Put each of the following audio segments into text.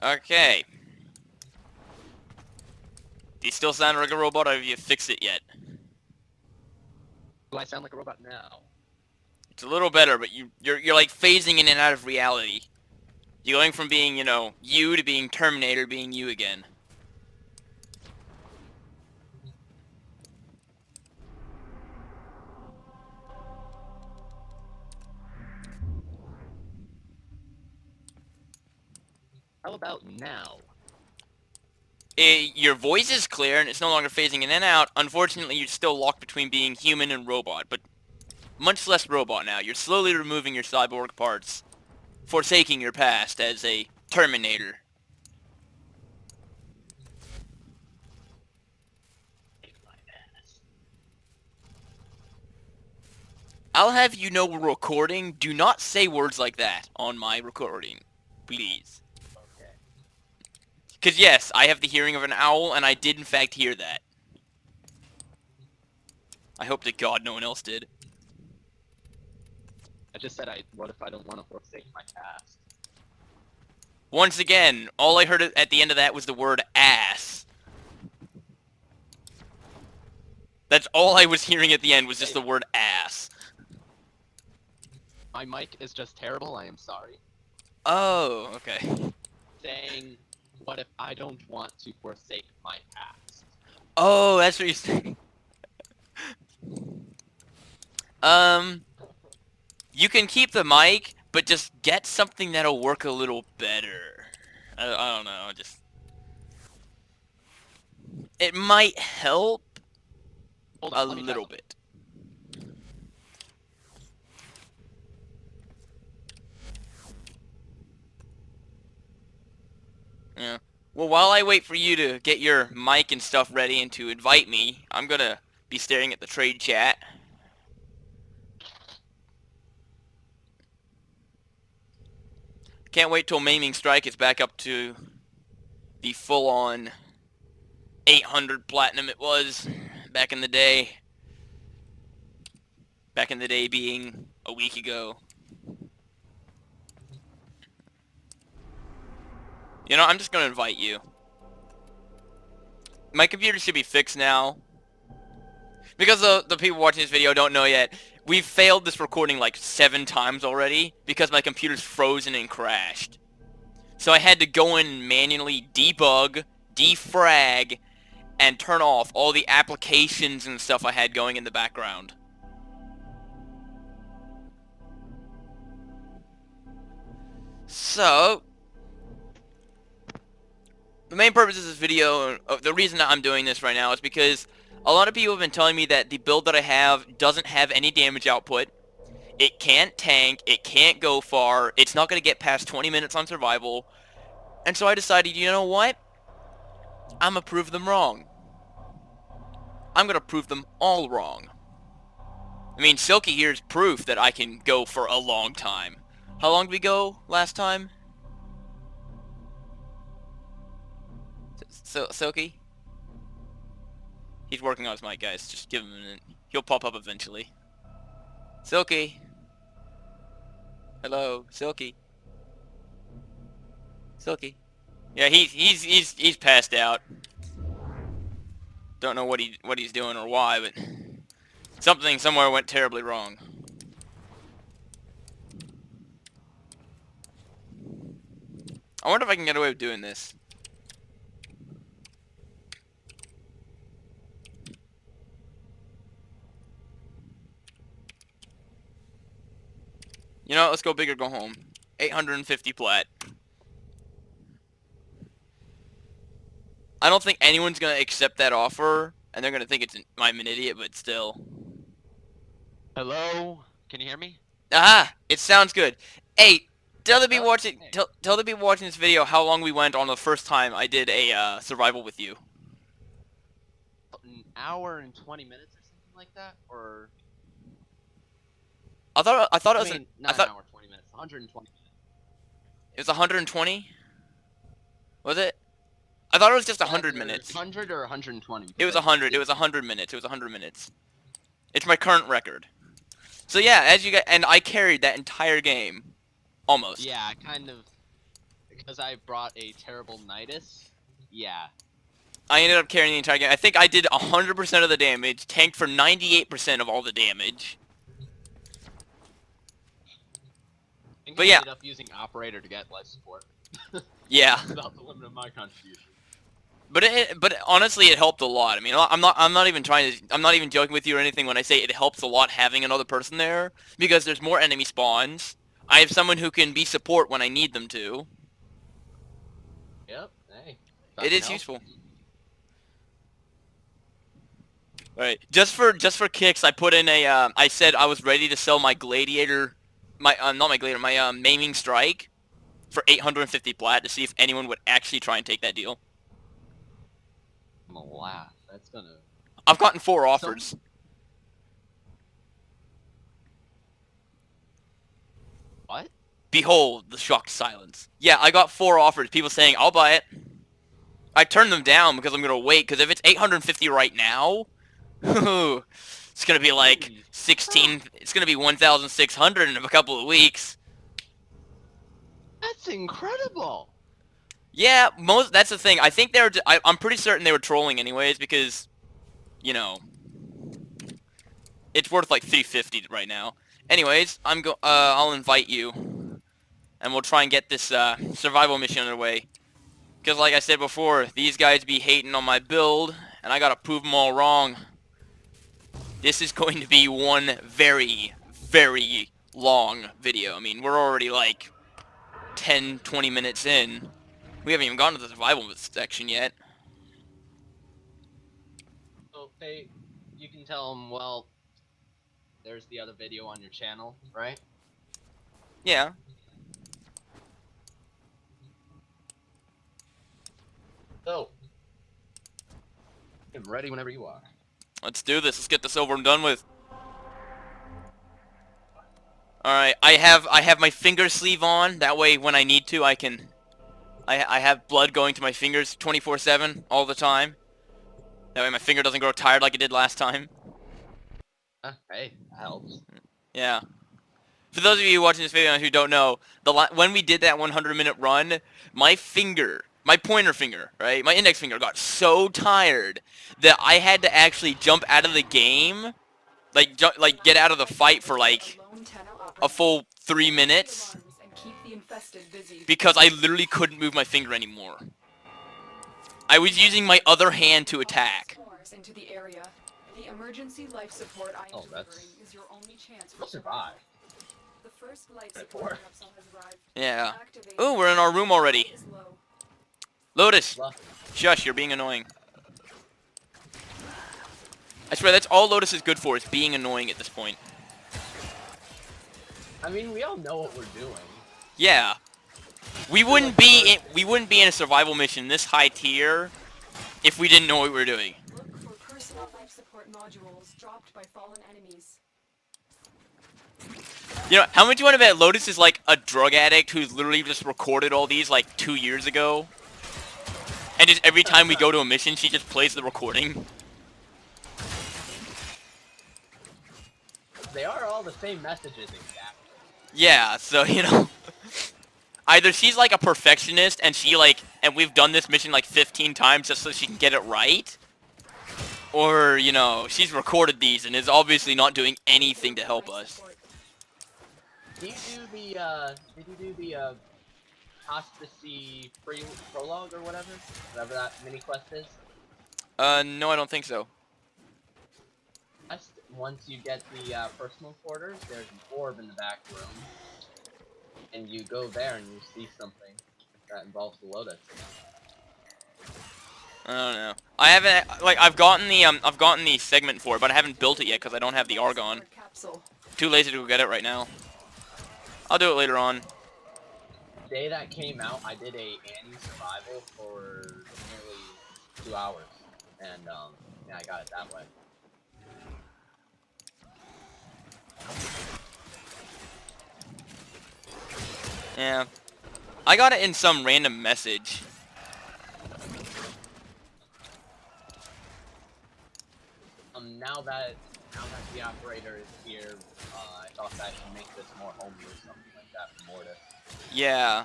Okay. Do you still sound like a robot, or have you fixed it yet? Do I sound like a robot now? It's a little better, but you're like phasing in and out of reality. You're going from being, you to being Terminator, being you again. How about now? Your voice is clear, and it's no longer phasing in and out. Unfortunately, you're still locked between being human and robot, but much less robot now. You're slowly removing your cyborg parts, forsaking your past as a Terminator. I'll have you know we're recording. Do not say words like that on my recording, please. Okay. Because yes, I have the hearing of an owl, and I did in fact hear that. I hope to God no one else did. I just said what if I don't want to forsake my past? Once again, all I heard at the end of that was the word ass. That's all I was hearing at the end was just the word ass. My mic is just terrible, I am sorry. Oh, okay. Saying, what if I don't want to forsake my past? Oh, that's what you're saying. You can keep the mic, but just get something that'll work a little better. I don't know, just... It might help Hold a on, let me try little something. bit. Yeah. Well, while I wait for you to get your mic and stuff ready and to invite me, I'm gonna be staring at the trade chat. Can't wait till Maiming Strike is back up to the full-on 800 platinum it was back in the day. Back in the day being a week ago. You know, I'm just gonna invite you. My computer should be fixed now. Because the people watching this video don't know yet, we've failed this recording like 7 times already because my computer's frozen and crashed. So I had to go in and manually debug, defrag, and turn off all the applications and stuff I had going in the background. So, the main purpose of this video, the reason that I'm doing this right now is because a lot of people have been telling me that the build that I have doesn't have any damage output. It can't tank, it can't go far, it's not going to get past 20 minutes on survival. And so I decided, you know what? I'm going to prove them wrong. I'm going to prove them all wrong. I mean, Silky here is proof that I can go for a long time. How long did we go last time? Silky? He's working on his mic, guys. Just give him a minute. He'll pop up eventually. Silky. Hello, Silky. Silky. Yeah, he's passed out. Don't know what he's doing or why, but something somewhere went terribly wrong. I wonder if I can get away with doing this. You know, let's go big or go home. 850 plat. I don't think anyone's gonna accept that offer, and they're gonna think I'm an idiot, but still. Hello? Can you hear me? Aha! It sounds good. Hey, tell the people Oh, watching hey. tell the people watching this video how long we went on the first time I did a survival with you. An hour and 20 minutes or something like that? Or I thought it was not I thought an hour 20 minutes, 120 minutes. it was 120. Was it? I thought it was just 100 Either minutes. 100 or 120. It was 100. It was 100 minutes. It was 100 minutes. It's my current record. So yeah, as you and I carried that entire game, almost. Yeah, kind of. because I brought a terrible Nidus. Yeah. I ended up carrying the entire game. I think I did 100% of the damage, tanked for 98% of all the damage. I think But I yeah. ended up using operator to get life support. Yeah. That's about the limit of my contribution. But honestly, it helped a lot. I mean, I'm not even joking with you or anything when I say it helps a lot having another person there, because there's more enemy spawns. I have someone who can be support when I need them to. Yep. Hey. It is useful. Right. Just for kicks, I put in a I said I was ready to sell my gladiator, not my gladiator, my maiming strike for 850 plat to see if anyone would actually try and take that deal. I'm gonna laugh. That's gonna. I've gotten 4 offers. What? Behold the shocked silence. Yeah, I got 4 offers. People saying I'll buy it. I turned them down because I'm gonna wait. Because if it's 850 right now, it's gonna be like 16. It's gonna be 1,600 in a couple of weeks. That's incredible. Yeah, that's the thing. I think I'm pretty certain they were trolling anyways because, you know, it's worth like 350 right now. Anyways, I'll invite you, and we'll try and get this survival mission underway. Because like I said before, these guys be hating on my build, and I gotta prove them all wrong. This is going to be one very, very long video. I mean, we're already like 10, 20 minutes in. We haven't even gotten to the survival section yet. So, hey, you can tell them, well, there's the other video on your channel, right? Yeah. So, I'm ready whenever you are. Let's do this. Let's get this over and done with. Alright, I have my finger sleeve on. That way, when I need to, I have blood going to my fingers 24/7 all the time. That way my finger doesn't grow tired like it did last time. Hey, that helps. Yeah. For those of you watching this video who don't know, when we did that 100-minute run, my pointer finger, right, my index finger got so tired that I had to actually jump out of the game, like get out of the fight for like a full 3 minutes, because I literally couldn't move my finger anymore. I was using my other hand to attack. Oh, that's... We'll survive. Yeah. Ooh, we're in our room already. Lotus! Shush, you're being annoying. I swear, that's all Lotus is good for, is being annoying at this point. I mean, we all know what we're doing. Yeah. We wouldn't be in a survival mission this high tier if we didn't know what we were doing. Look for personal life support modules dropped by fallen enemies. You know, how much you want to bet Lotus is like a drug addict who's literally just recorded all these like 2 years ago? And just every time we go to a mission, she just plays the recording? They are all the same messages, exactly. Yeah, so, you know, either she's like a perfectionist and and we've done this mission like 15 times just so she can get it right, or, you know, she's recorded these and is obviously not doing anything to help us. Did you do the Hospice prologue or whatever that mini quest is? No, I don't think so. Once you get the personal quarters, there's an orb in the back room, and you go there and you see something that involves the Lotus. I don't know. I haven't, like, I've gotten the segment for it, but I haven't built it yet because I don't have the Argon. Too lazy to go get it right now. I'll do it later on. The day that came out, I did a Annie survival for nearly 2 hours, and yeah, I got it that way. Yeah. I got it in some random message. Now that the operator is here, I thought that I should make this more homely or something like that for Mortis. Yeah.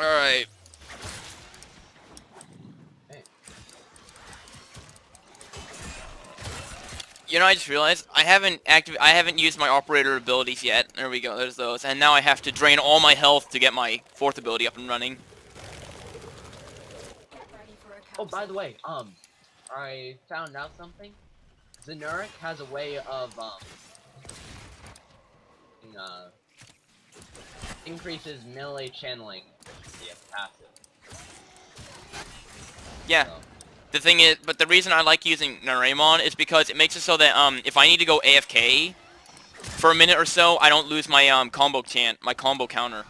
Alright. Hey. You know, I just realized I haven't used my operator abilities yet. There we go, there's those. And now I have to drain all my health to get my 4th ability up and running. Get ready for a Oh, by the capsule. way, I found out something. Xenuric has a way of, increases melee channeling efficiency as passive. Yeah. So, The thing is, but the reason I like using Naramon is because it makes it so that if I need to go AFK for a minute or so, I don't lose my my combo counter.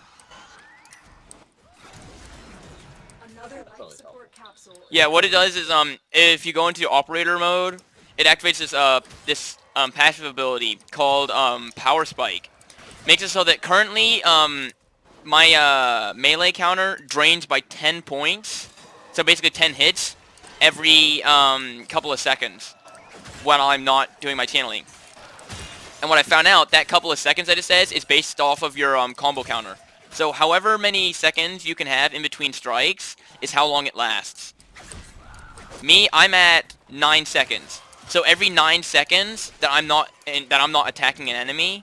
Another life always support capsule. Yeah, what it does is if you go into operator mode, it activates this passive ability called Power Spike. Makes it so that currently my melee counter drains by 10 points, so basically 10 hits every couple of seconds when I'm not doing my channeling. And what I found out, that couple of seconds that it says is based off of your combo counter. So however many seconds you can have in between strikes is how long it lasts. Me, I'm at 9 seconds. So every 9 seconds that I'm not attacking an enemy,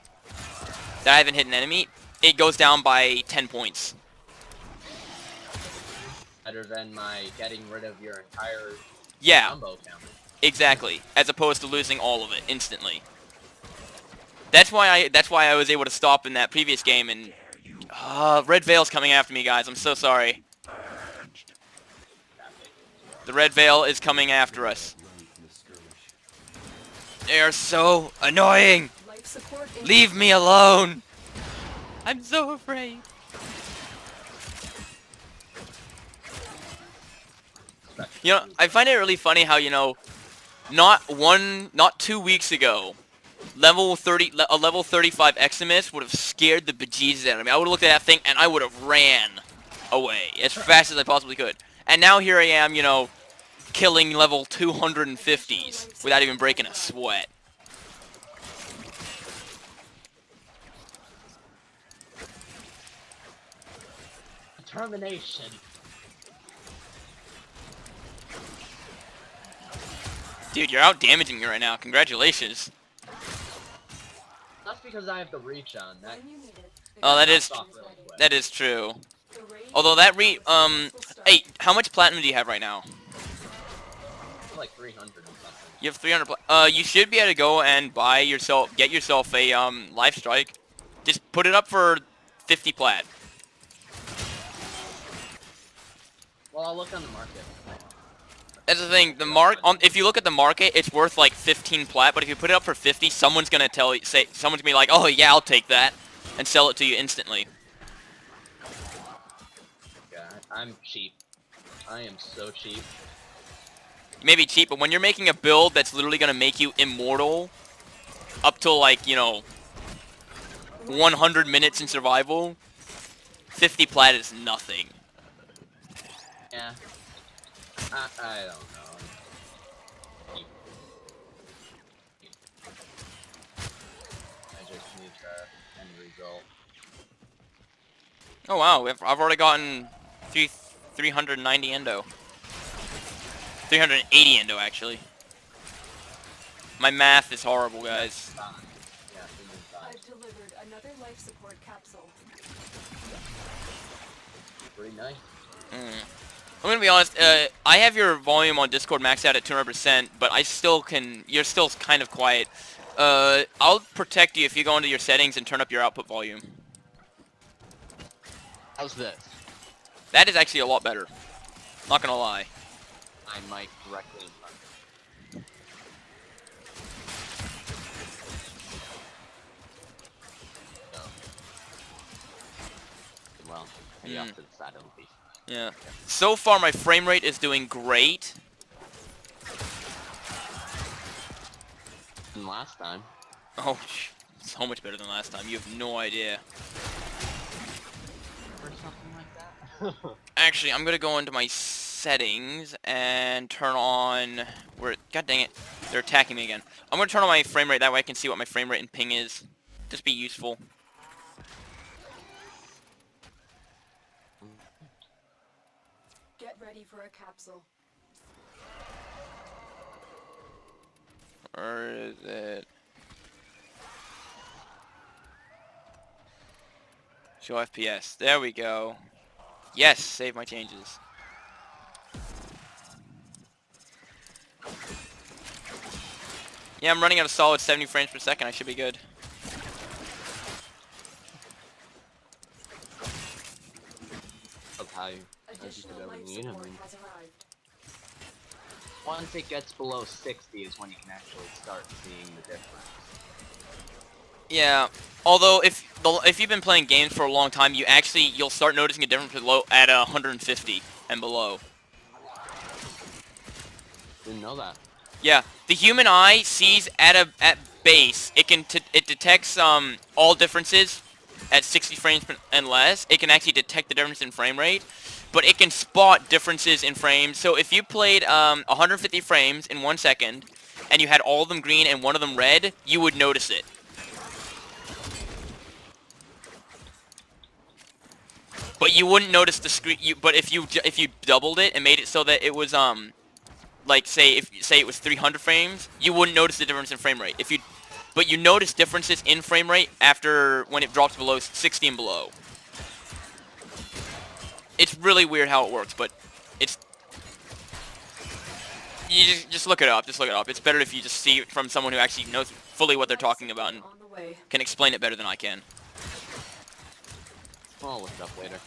that I haven't hit an enemy, it goes down by 10 points. better than my getting rid of your entire Yeah, combo counter. exactly. As opposed to losing all of it instantly. That's why I was able to stop in that previous game. And Red Veil's coming after me, guys. I'm so sorry. The Red Veil is coming after us. They are so annoying. Life support. Leave me alone. I'm so afraid. You know, I find it really funny how, you know, not 2 weeks ago, a level 35 Eximus would have scared the bejesus out of me. I would have looked at that thing and I would have ran away as fast as I possibly could. And now here I am, you know, killing level 250s without even breaking a sweat. Determination. Dude, you're out damaging me right now. Congratulations. That's because I have the reach on. That When you need it, the Oh, that capsule is off really quick. that is true. The raid Although that will start. hey, how much platinum do you have right now? like 300 or something. You have 300 you should be able to go and get yourself a life strike. Just put it up for 50 plat. Well, I'll look on the market. That's the thing. If you look at the market, it's worth like 15 plat. But if you put it up for 50, someone's gonna be like, "Oh yeah, I'll take that," and sell it to you instantly. Yeah, I'm cheap. I am so cheap. You may be cheap, but when you're making a build that's literally gonna make you immortal, up to like 100 minutes in survival, 50 plat is nothing. Yeah. I don't know. Cheap. I just need the end result. Oh wow, I've already gotten 390 endo. 380 endo actually. My math is horrible, guys. Fine. Yeah, human size. I've delivered another life support capsule. Pretty nice. I'm gonna be honest. I have your volume on Discord maxed out at 200%, but I still can. You're still kind of quiet. I'll protect you if you go into your settings and turn up your output volume. How's this? That is actually a lot better. Not gonna lie. My mic directly in front of me. So. Well, maybe off to the side of the piece. Yeah. So far, my frame rate is doing great. And last time. Oh, so much better than last time. You have no idea. Or something like that. Actually, I'm gonna go into my settings and turn on. God dang it, they're attacking me again. I'm gonna turn on my frame rate. That way, I can see what my frame rate and ping is. Just be useful. ready for a capsule. Or is it? Show FPS. There we go. Yes, save my changes. Yeah, I'm running at a solid 70 frames per second. I should be good. That's how you Additional could ever life need. I support mean, has arrived. once it gets below 60 is when you can actually start seeing the difference. Yeah. Although if you've been playing games for a long time, you'll start noticing a difference below at 150 and below. Didn't know that. Yeah, the human eye sees at base. It detects all differences at 60 frames and less. It can actually detect the difference in frame rate, but it can spot differences in frames. So if you played 150 frames in 1 second, and you had all of them green and one of them red, you would notice it. But you wouldn't notice the screen. But if you doubled it and made it so that it was like say it was 300 frames, you wouldn't notice the difference in frame rate. But you notice differences in frame rate after when it drops below 60 and below. It's really weird how it works, but you just look it up. Just look it up. It's better if you just see it from someone who actually knows fully what they're talking about and On the way. can explain it better than I can. I'll look it up later.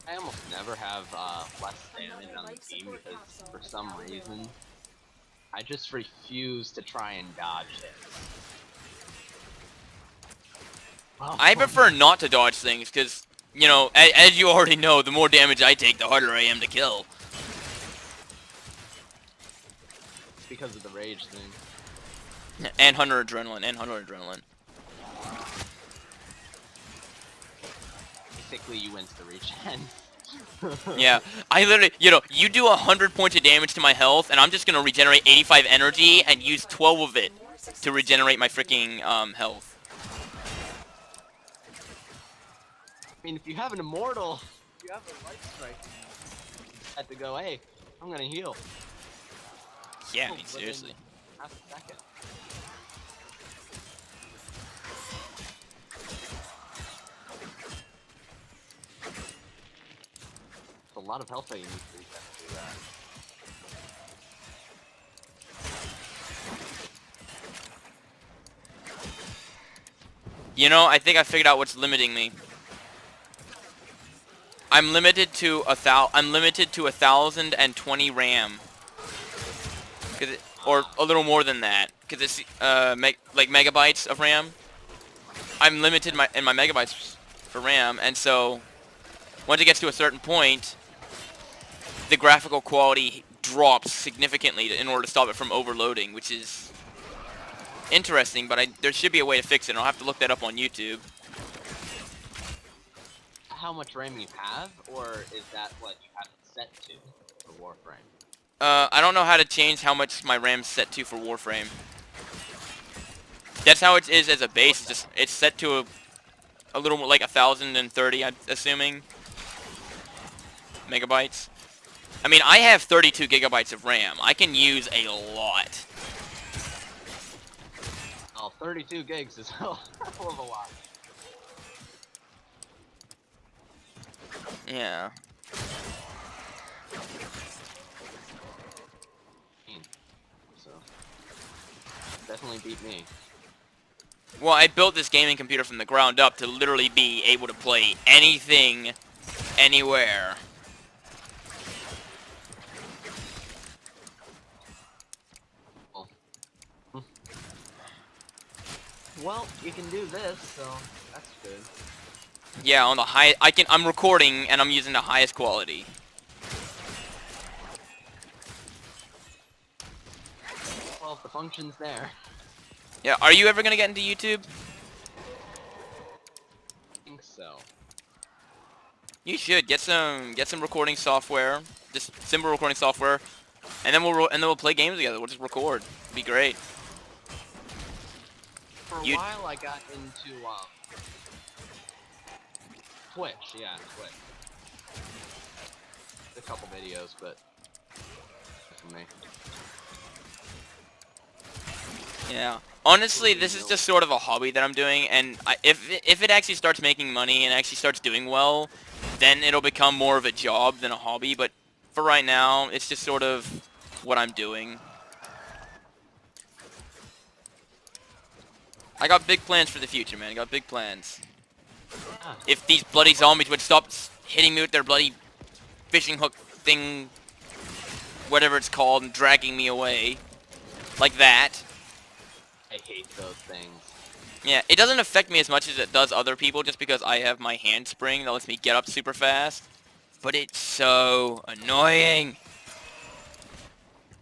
I almost never have less damage on the team because for some reason I just refuse to try and dodge hits. Oh, I prefer not to dodge things because, you know, as you already know, the more damage I take, the harder I am to kill. it's because of the rage thing. And Hunter Adrenaline, Basically, you insta-regen. Yeah, I literally, you know, you do 100 points of damage to my health, and I'm just gonna regenerate 85 energy and use 12 of it to regenerate my freaking health. I mean, if you have an immortal, you have a life strike. You have to go, hey, I'm gonna heal. Yeah, I mean, Within seriously. half a second. It's a lot of health that you need to reset to do that. You know, I think I figured out what's limiting me. I'm limited to 1,020 RAM. Or a little more than that, because it's like megabytes of RAM. I'm limited in my megabytes for RAM, and so once it gets to a certain point, the graphical quality drops significantly in order to stop it from overloading, which is interesting. But there should be a way to fix it. And I'll have to look that up on YouTube. How much RAM you have, or is that what you have it set to for Warframe? I don't know how to change how much my RAM's set to for Warframe. That's how it is as a base. It's set to a little more like 1,030, I'm assuming, megabytes. I mean, I have 32 gigabytes of RAM. I can use a lot. Oh, 32 gigs is a hell of a lot. Yeah. So, definitely beat me. Well, I built this gaming computer from the ground up to literally be able to play anything, anywhere. Well, you can do this, so that's good. Yeah, on the I'm recording and I'm using the highest quality. Well, if the function's there. Yeah, are you ever gonna get into YouTube? You should get some recording software, just simple recording software, and then we'll play games together. We'll just record. It'd be great. For a while, I got into Twitch. Yeah, Twitch. A couple videos, but for me. Yeah. Honestly, this is just sort of a hobby that I'm doing, and if it actually starts making money and actually starts doing well, then it'll become more of a job than a hobby. But for right now, it's just sort of what I'm doing. I got big plans for the future, man. I got big plans. If these bloody zombies would stop hitting me with their bloody fishing hook thing, whatever it's called, and dragging me away. Like that. I hate those things. Yeah, it doesn't affect me as much as it does other people just because I have my handspring that lets me get up super fast. But it's so annoying.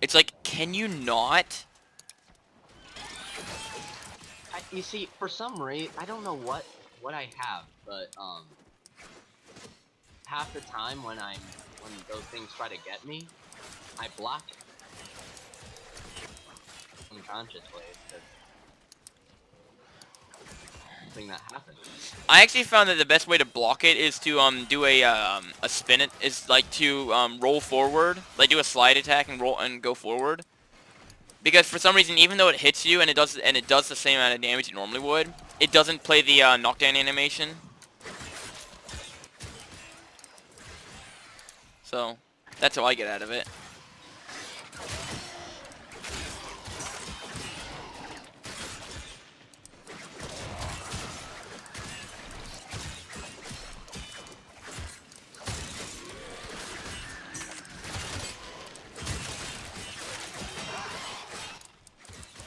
It's like, can you not? You see, for some reason, I don't know what I have, but half the time when those things try to get me, I block it unconsciously. It's something that happens. I actually found that the best way to block it is to do a spin. It is like to roll forward, like do a slide attack and roll and go forward. Because for some reason, even though it hits you and it does the same amount of damage it normally would, it doesn't play the knockdown animation. So that's how I get out of it.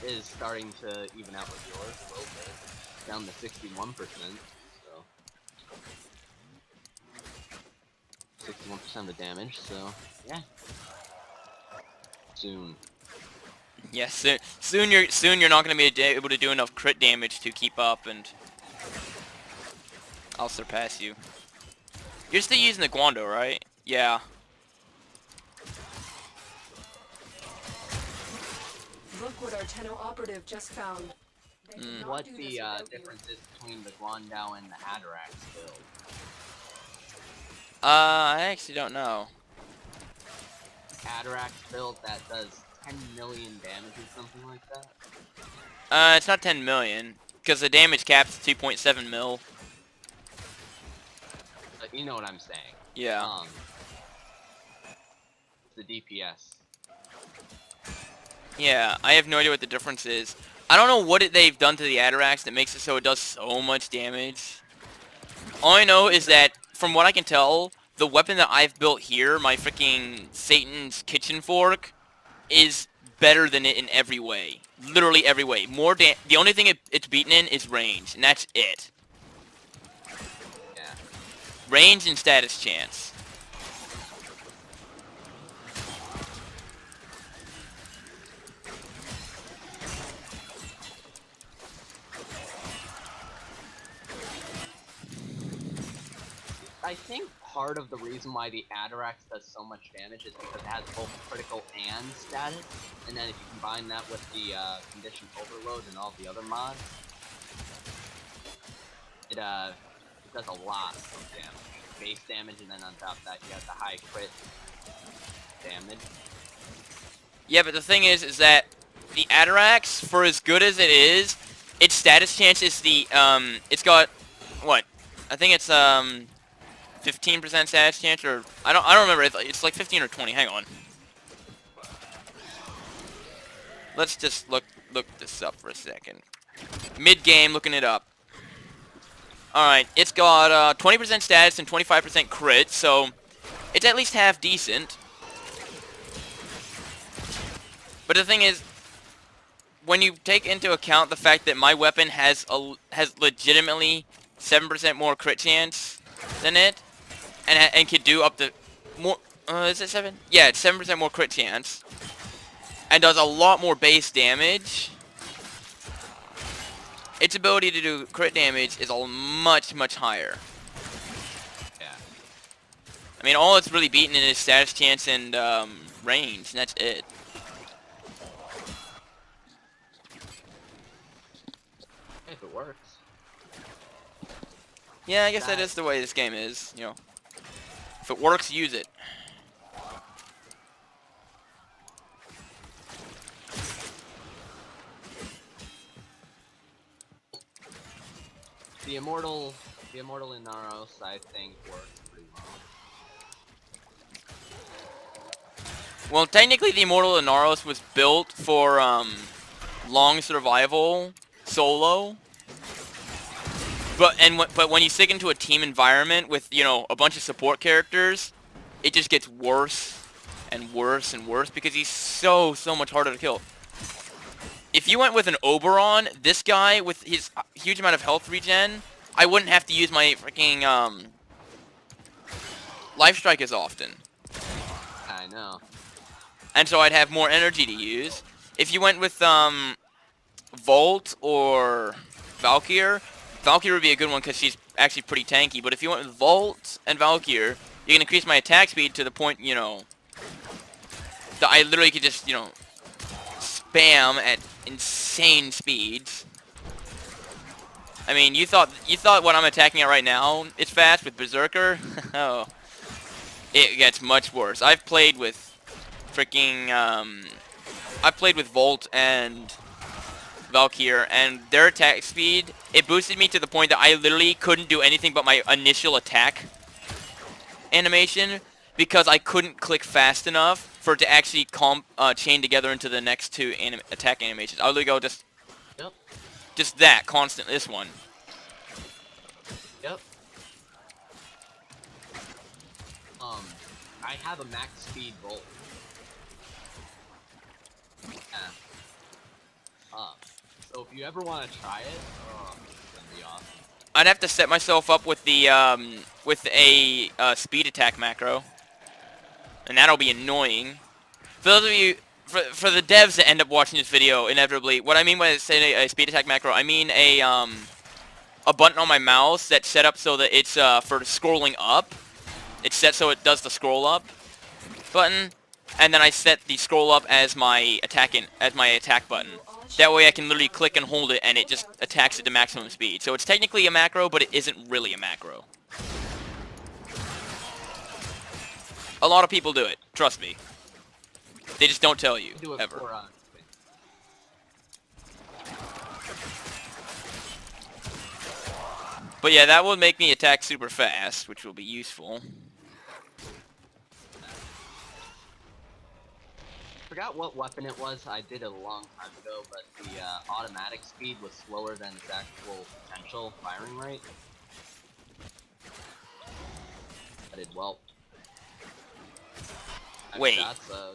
Is starting to even out with yours a little bit, down to 61%. So 61% of the damage. So yeah, soon. Yes, yeah, soon you're not going to be able to do enough crit damage to keep up, and I'll surpass you. You're still using the Guando, right? Yeah. Look what our Tenno operative just found. They did not What do the this without you. difference is between the Guandao and the Adarax build? I actually don't know. Adarax build that does 10 million damage or something like that? It's not 10 million, because the damage cap's 2.7 mil. But you know what I'm saying. Yeah. The DPS. Yeah, I have no idea what the difference is. I don't know what they've done to the Adarax that makes it so it does so much damage. All I know is that, from what I can tell, the weapon that I've built here, my freaking Satan's Kitchen Fork, is better than it in every way. Literally every way. The only thing it's beaten in is range, and that's it. Yeah. Range and status chance. I think part of the reason why the Adarax does so much damage is because it has both critical and status, and then if you combine that with the condition overload and all the other mods, it does a lot of damage. Base damage, and then on top of that you have the high crit damage. Yeah, but the thing is that the Adarax, for as good as it is, its status chance is it's got, what? I think it's, 15% status chance, or I don't remember. It's like 15 or 20. Hang on. Let's just look this up for a second. Mid game, looking it up. All right, it's got 20% status and 25% crit, so it's at least half decent. But the thing is, when you take into account the fact that my weapon has legitimately 7% more crit chance than it, and can do up to more, is it 7? Yeah, it's 7% more crit chance, and does a lot more base damage. Its ability to do crit damage is much higher. Yeah. I mean, all it's really beaten is status chance and range, and that's it. If it works. Yeah, I guess that is the way this game is, you know. If it works, use it. The Immortal Inaros, I think, works pretty well. Well, technically, the Immortal Inaros was built for long survival solo. But when you stick into a team environment with, you know, a bunch of support characters, it just gets worse and worse and worse because he's so much harder to kill. If you went with an Oberon, this guy with his huge amount of health regen, I wouldn't have to use my freaking life strike as often. I know. And so I'd have more energy to use. If you went with Volt or Valkyr, Valkyr would be a good one because she's actually pretty tanky. But if you went with Volt and Valkyr, you can increase my attack speed to the point, you know, that I literally could just, you know, spam at insane speeds. I mean, you thought what I'm attacking at right now is fast with Berserker? Oh, it gets much worse. I've played with freaking I've played with Volt and Valkyr, and their attack speed, it boosted me to the point that I literally couldn't do anything but my initial attack animation because I couldn't click fast enough for it to actually chain together into the next two attack animations. I would literally go Yep. just that constant. This one. Yep. I have a max speed Volt. Yeah. So if you ever want to try it, it's gonna be awesome. I'd have to set myself up with the speed attack macro, and that'll be annoying. For those of you, for the devs that end up watching this video, inevitably, what I mean by saying a speed attack macro, I mean a button on my mouse that's set up so that it's for scrolling up. It's set so it does the scroll up button, and then I set the scroll up as my attack button. That way I can literally click and hold it, and it just attacks it to maximum speed. So it's technically a macro, but it isn't really a macro. A lot of people do it. Trust me. They just don't tell you, Do it ever. for, But yeah, that will make me attack super fast, which will be useful. forgot what weapon it was. I did it a long time ago, but the automatic speed was slower than its actual potential firing rate. I did well. Actually, Wait. that's a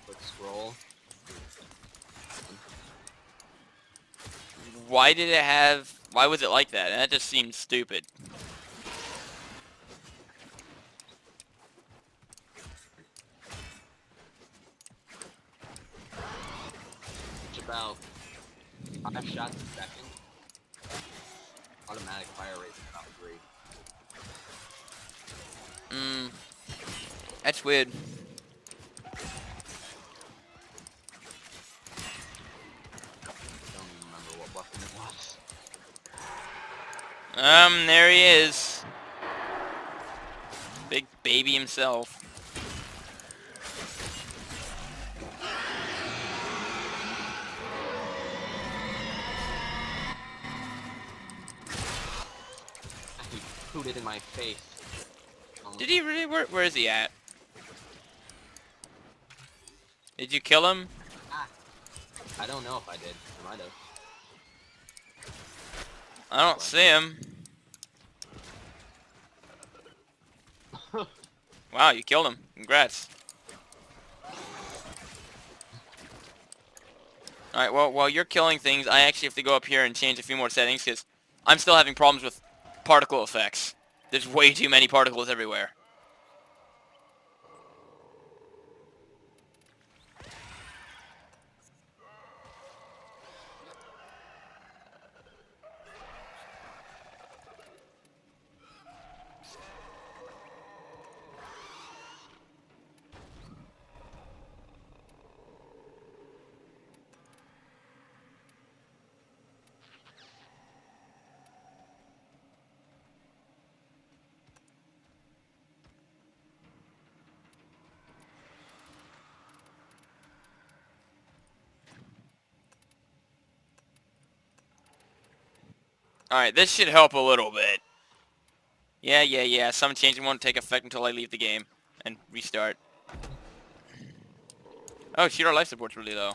quick scroll. Why was it like that? That just seems stupid. It's about 5 shots a second. Automatic fire rate is about 3. That's weird. Don't even remember what weapon it was. There he is. Big baby himself. He pooted in my face. Did he really? Where is he at? Did you kill him? Ah. I don't know if I did. I might have. I don't see him. Wow, you killed him. Congrats. Alright, well, while you're killing things, I actually have to go up here and change a few more settings, because I'm still having problems with particle effects. There's way too many particles everywhere. Alright, this should help a little bit. Yeah. Some changing won't take effect until I leave the game. And restart. Oh, shoot, our life support's really low.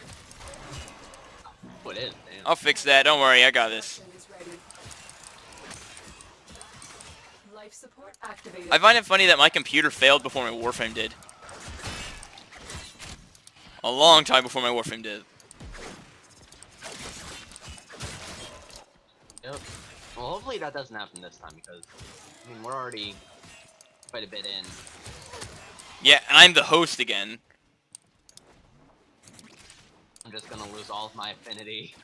Oh, it is, damn. I'll fix that. Don't worry, I got this. Is ready. Life support activated. I find it funny that my computer failed before my Warframe did. A long time before my Warframe did. Yep. Well, hopefully that doesn't happen this time because, I mean, we're already quite a bit in. Yeah, and I'm the host again. I'm just gonna lose all of my affinity.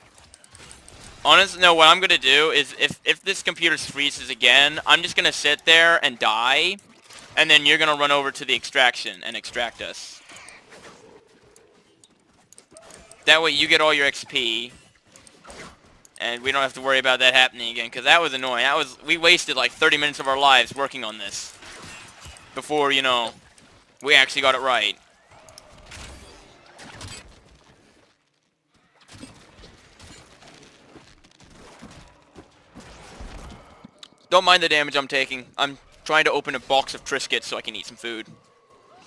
Honestly, no, what I'm gonna do is if this computer freezes again, I'm just gonna sit there and die, and then you're gonna run over to the extraction and extract us. That way you get all your XP, and we don't have to worry about that happening again, because that was annoying. We wasted like 30 minutes of our lives working on this before, you know, we actually got it right. Don't mind the damage I'm taking. I'm trying to open a box of Triscuits so I can eat some food.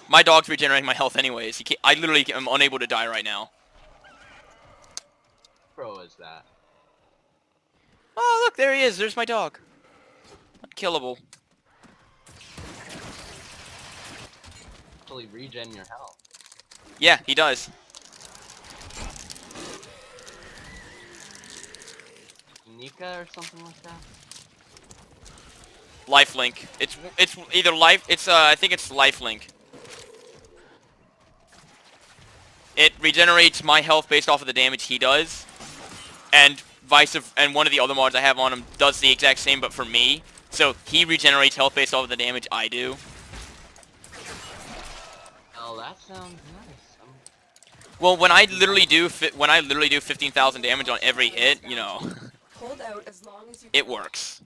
My dog's regenerating my health anyways. I literally am unable to die right now. Pro is that? Oh, look, there he is. There's my dog. Unkillable. Actually regen your health. Yeah, he does. Nika or something like that? Lifelink. It's either life. I think it's lifelink. It regenerates my health based off of the damage he does, and and one of the other mods I have on him does the exact same, but for me. So he regenerates health based off of the damage I do. Oh, that sounds nice. Well, when I literally do 15,000 damage on every hit, you know, Hold out as long as you it works.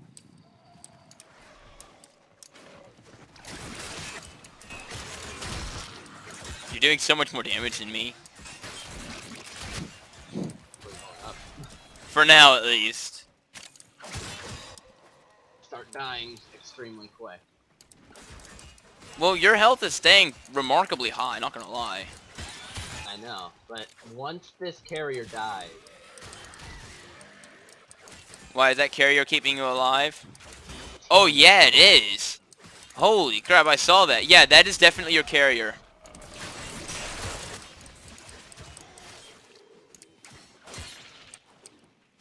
You're doing so much more damage than me. We're going up. For now, at least. Start dying extremely quick. Well, your health is staying remarkably high, not gonna lie. I know, but once this carrier dies, Why, is that carrier keeping you alive? Oh, yeah, it is. Holy crap, I saw that. Yeah, that is definitely your carrier.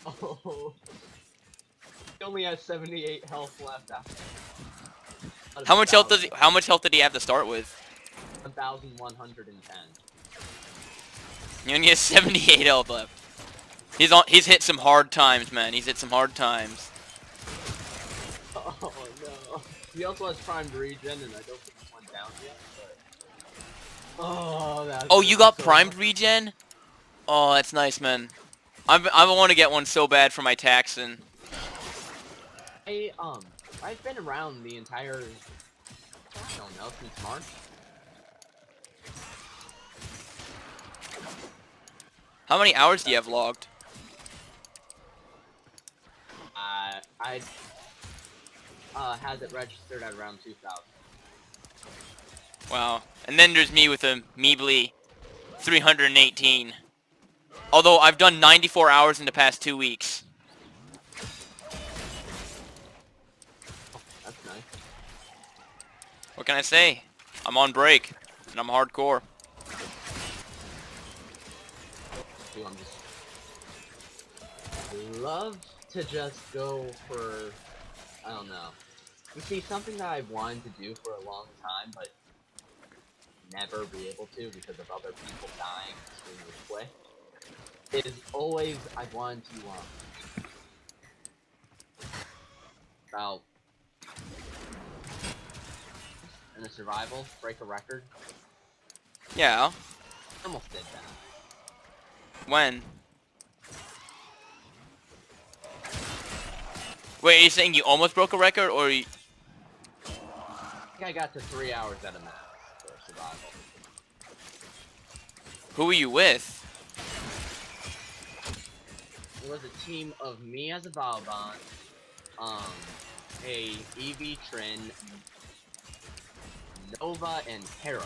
oh, he only has 78 health left after. How much health did he have to start with? 1,110. He only has 78 health left. He's hit some hard times, man. He's hit some hard times. Oh no. He also has primed regen, and I don't think he went down yet. But... Oh, that's. Oh, you got so primed much. regen? Oh, that's nice, man. I want to get one so bad for my Taxon. I've been around the entire. I don't know, since March. How many hours do you have logged? I had it registered at around 2,000. Wow. And then there's me with a measly 318. Although I've done 94 hours in the past 2 weeks. Oh, that's nice. What can I say? I'm on break, and I'm hardcore. Dude, I love to just go for, I don't know. You see, something that I've wanted to do for a long time, but never be able to because of other people dying extremely quick, is always I've wanted to, about, in a survival, break a record. Yeah. I almost did that. When? Wait, are you saying you almost broke a record, or you... I think I got to 3 hours at a max for survival. Who were you with? It was a team of me as a Valbon, a EV Trin, Nova, and Hero.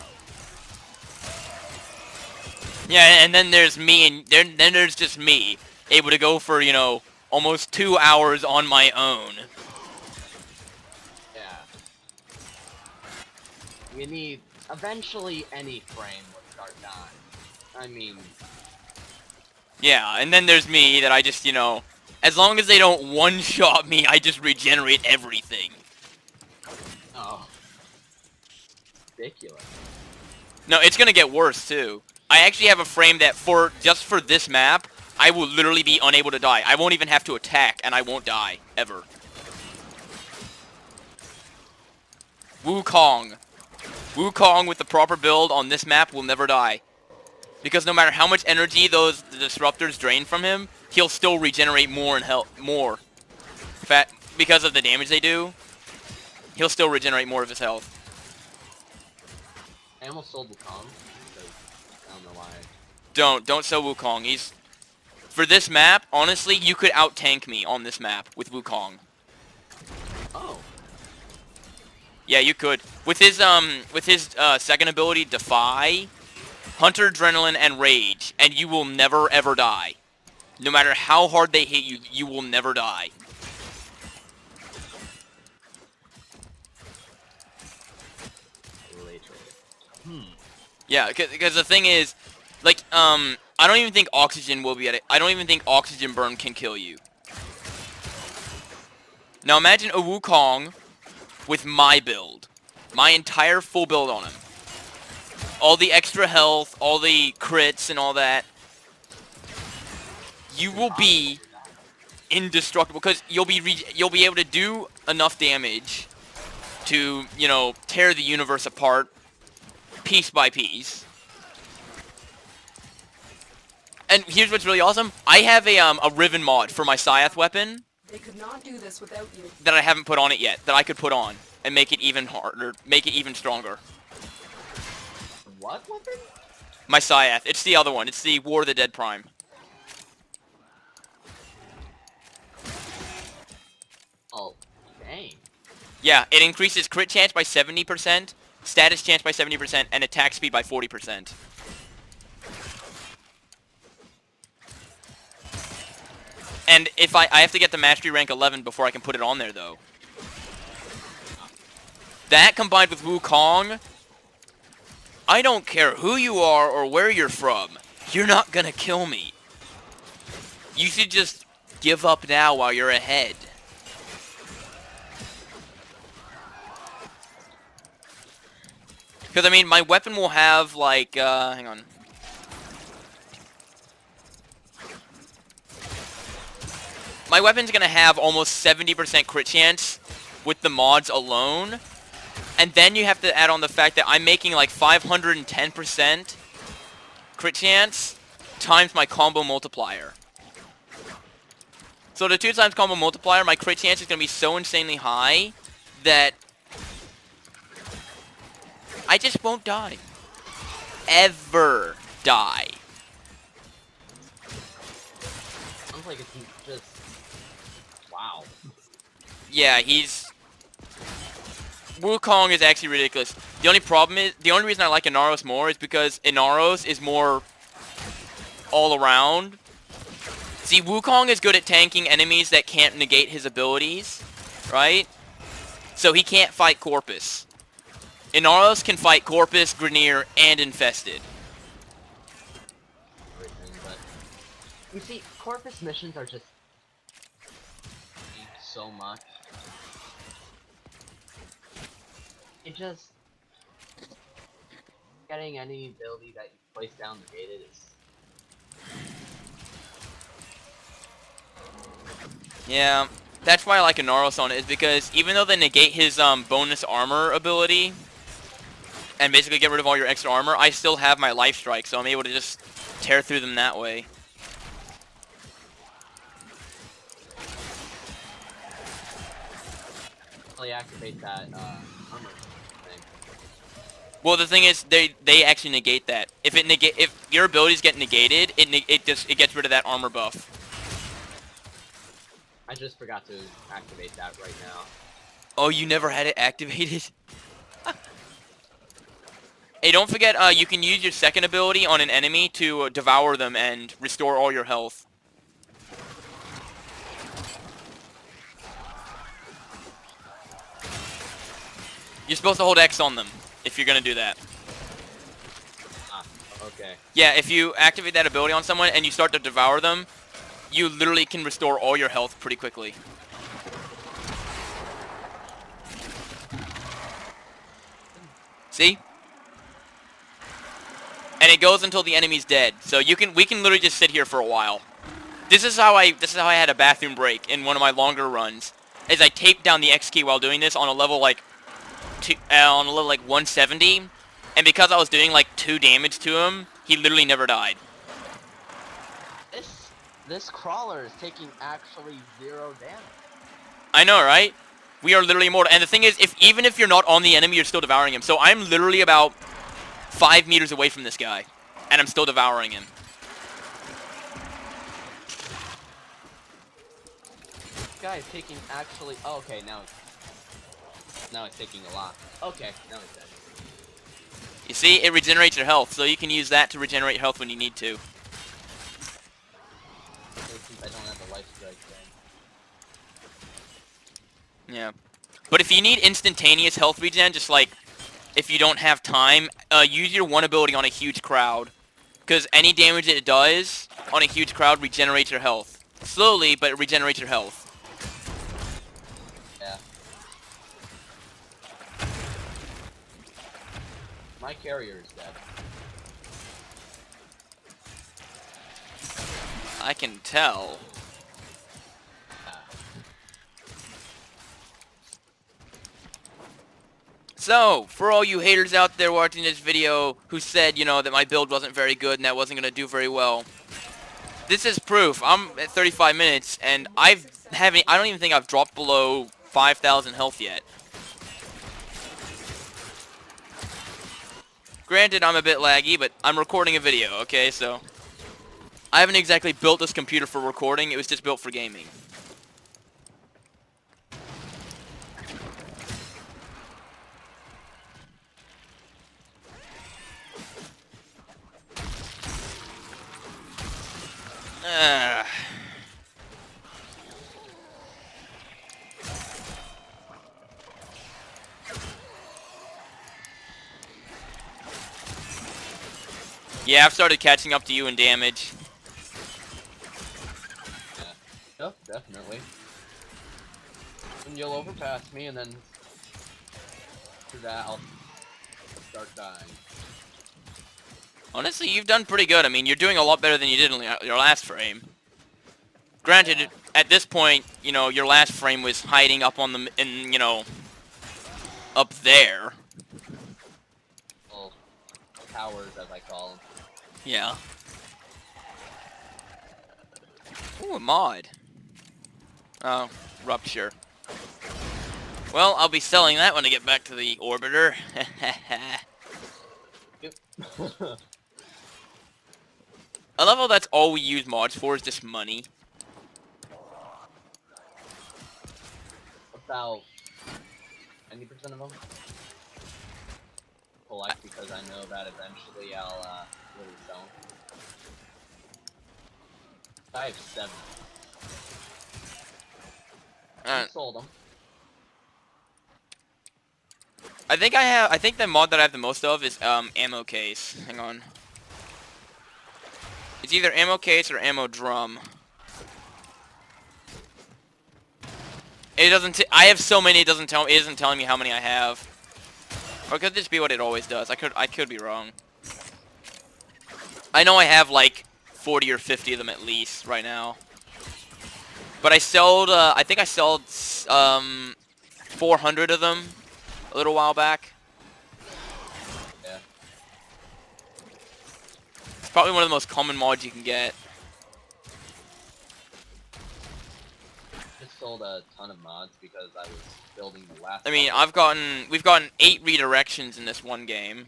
Yeah, and then there's me, and then there's just me, able to go for, you know, almost 2 hours on my own. Yeah. You need, eventually any frame will start dying. I mean, Yeah, and then there's me that I just, you know, as long as they don't one-shot me, I just regenerate everything. oh. Ridiculous. No, it's gonna get worse, too. I actually have a frame that, just for this map, I will literally be unable to die. I won't even have to attack, and I won't die, ever. Wukong. Wukong with the proper build on this map will never die. Because no matter how much energy those disruptors drain from him, he'll still regenerate more and more. Because of the damage they do, he'll still regenerate more of his health. I almost sold Wukong, because I don't know why. Don't sell Wukong. For this map, honestly, you could out-tank me on this map with Wukong. Oh. Yeah, you could. With his second ability, Defy, Hunter, Adrenaline, and Rage, and you will never ever die. No matter how hard they hit you, you will never die. Yeah, because the thing is, like, I don't even think Oxygen will be at it. I don't even think Oxygen Burn can kill you. Now imagine a Wukong with my build. My entire full build on him. All the extra health, all the crits, and all that. You will be indestructible because you'll be able to do enough damage to, you know, tear the universe apart piece by piece. And here's what's really awesome. I have a Riven mod for my Scythe weapon They could not do this without you. that I haven't put on it yet, that I could put on and make it even harder, make it even stronger. What weapon? My Scythe. It's the other one. It's the War of the Dead Prime. Oh, dang. Yeah, it increases crit chance by 70%, status chance by 70%, and attack speed by 40%. And if I have to get the mastery rank 11 before I can put it on there, though. That combined with Wukong, I don't care who you are or where you're from, you're not gonna kill me. You should just give up now while you're ahead. Because, I mean, my weapon will have, like, hang on. My weapon's gonna have almost 70% crit chance with the mods alone. And then you have to add on the fact that I'm making, like, 510% crit chance times my combo multiplier. So the 2 times combo multiplier, my crit chance is gonna be so insanely high that I just won't die. Ever die. Sounds like it's just... Wow. Yeah, Wukong is actually ridiculous. The only problem is, the only reason I like Inaros more is because Inaros is more all around. See, Wukong is good at tanking enemies that can't negate his abilities, right? So he can't fight Corpus. Inaros can fight Corpus, Grineer, and Infested. Everything, but... You see, Corpus missions are just... so much. It just... Getting any ability that you place down negated is... Yeah, that's why I like Inaros on it, is because even though they negate his bonus armor ability, and basically get rid of all your extra armor, I still have my life strike, so I'm able to just tear through them that way. Really activate that armor thing. Well, the thing is, they actually negate that. If your abilities get negated, it gets rid of that armor buff. I just forgot to activate that right now. Oh, you never had it activated? Hey, don't forget, you can use your second ability on an enemy to devour them and restore all your health. You're supposed to hold X on them if you're gonna do that. Ah, okay. Yeah, if you activate that ability on someone and you start to devour them, you literally can restore all your health pretty quickly. See? And it goes until the enemy's dead. So we can literally just sit here for a while. This is how I had a bathroom break in one of my longer runs. Is I taped down the X key while doing this on a level like 170, and because I was doing like 2 damage to him, he literally never died. This crawler is taking actually 0 damage. I know, right? We are literally immortal. And the thing is, even if you're not on the enemy, you're still devouring him. So I'm literally about 5 meters away from this guy, and I'm still devouring him. This guy is taking actually. Oh, okay, now it's taking a lot. Okay, now it's dead. You see, it regenerates your health, so you can use that to regenerate health when you need to. Since I don't have the life strike thing. Yeah. But if you need instantaneous health regen, just like if you don't have time, use your one ability on a huge crowd. Because any damage that it does on a huge crowd regenerates your health. Slowly, but it regenerates your health. Yeah. My carrier is dead. I can tell. So, for all you haters out there watching this video who said, you know, that my build wasn't very good and that wasn't going to do very well, this is proof. I'm at 35 minutes and I don't even think I've dropped below 5,000 health yet. Granted, I'm a bit laggy, but I'm recording a video, okay? So, I haven't exactly built this computer for recording. It was just built for gaming. Yeah, I've started catching up to you in damage. Yeah. Yep, definitely. And you'll overpass me, and then after that, I'll start dying. Honestly, you've done pretty good. I mean, you're doing a lot better than you did in your last frame. Granted, Yeah. at this point, you know, your last frame was hiding up on you know, up there. Well, towers, as I call them. Yeah. Ooh, a mod. Oh, rupture. Well, I'll be selling that when I get back to the orbiter. Yep. I love how that's all we use mods for is just money. About 90% of them. Collect because I know that eventually I'll really sell them. I have 7. Sold them. I think the mod that I have the most of is ammo case. Hang on. It's either ammo case or ammo drum. It doesn't. I have so many. It isn't telling me how many I have. Or could this be what it always does? I could be wrong. I know I have like 40 or 50 of them at least right now. But I sold. I think I sold 400 of them a little while back. Yeah. It's probably one of the most common mods you can get. Just sold a ton of mods because I was building the last. I mean, one. we've gotten 8 redirections in this one game.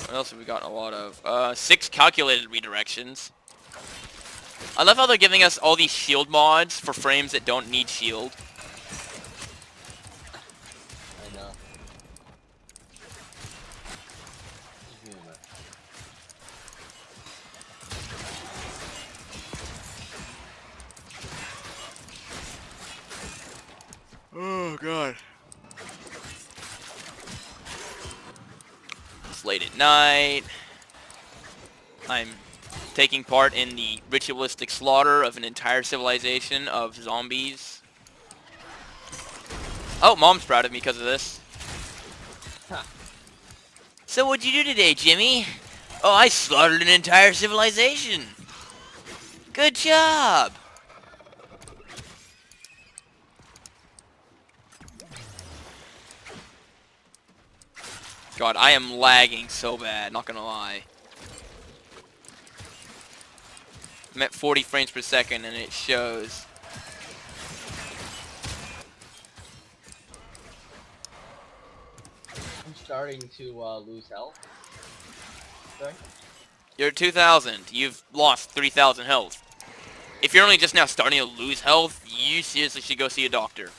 What else have we gotten a lot of? 6 calculated redirections. I love how they're giving us all these shield mods for frames that don't need shield. I know. Humor. Oh, God. It's late at night. I'm taking part in the ritualistic slaughter of an entire civilization of zombies. Oh, Mom's proud of me because of this. Huh. So what'd you do today, Jimmy? Oh, I slaughtered an entire civilization. Good job. God, I am lagging so bad, not gonna lie. I'm at 40 frames per second and it shows. I'm starting to lose health. Sorry? You're at 2,000. You've lost 3,000 health. If you're only just now starting to lose health, you seriously should go see a doctor.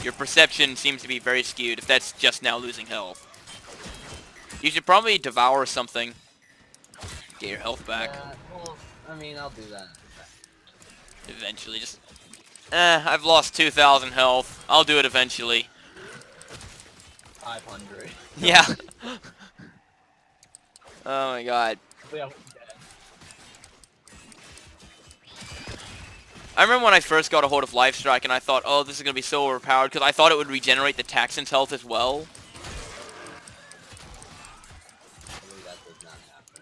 Your perception seems to be very skewed if that's just now losing health. You should probably devour something. Get your health back. Well, I mean, I'll do that. Eventually, just... I've lost 2,000 health. I'll do it eventually. 500. Yeah. Oh my god. Yeah. I remember when I first got a hold of Lifestrike and I thought, oh, this is going to be so overpowered because I thought it would regenerate the Taxon's health as well. That does not happen.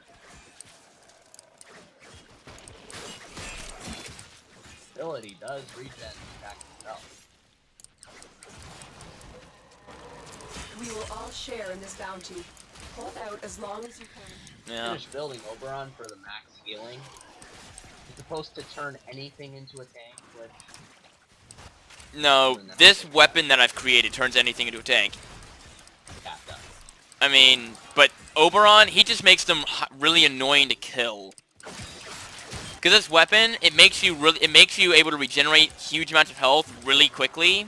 Ability does regen Taxon's health. We will all share in this bounty. Hold out as long as you can. Yeah. Finish building Oberon for the max healing. It's supposed to turn anything into a tank, which... No, this weapon that I've created turns anything into a tank. Yeah, it does. I mean, but Oberon, he just makes them really annoying to kill. Because this weapon, it makes you able to regenerate huge amounts of health really quickly,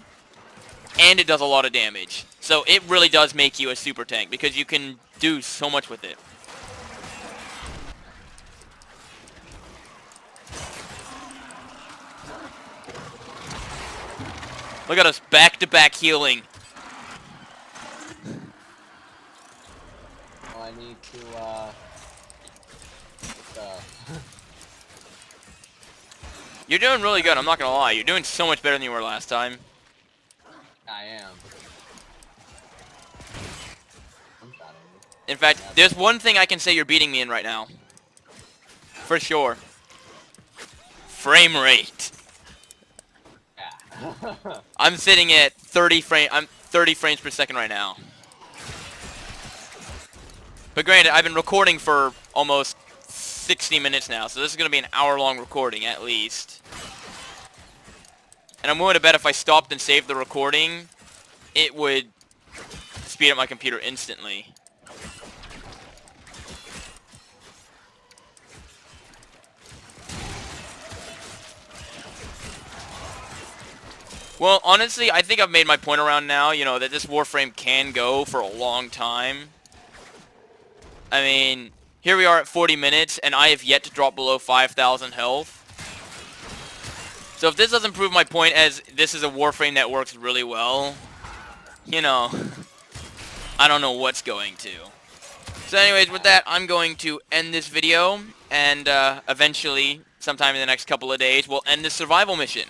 and it does a lot of damage. So it really does make you a super tank because you can do so much with it. Look at us, back-to-back healing. Well, I need to, You're doing really good, I'm not gonna lie. You're doing so much better than you were last time. I am. I'm sorry. In fact, there's one thing I can say you're beating me in right now. For sure. Frame rate. Yeah. I'm sitting at 30 frames per second right now. But granted, I've been recording for almost 60 minutes now, so this is going to be an hour-long recording at least. And I'm willing to bet if I stopped and saved the recording, it would speed up my computer instantly. Well, honestly, I think I've made my point around now, you know, that this Warframe can go for a long time. I mean, here we are at 40 minutes, and I have yet to drop below 5,000 health. So if this doesn't prove my point as this is a Warframe that works really well, you know, I don't know what's going to. So anyways, with that, I'm going to end this video, and eventually, sometime in the next couple of days, we'll end this survival mission.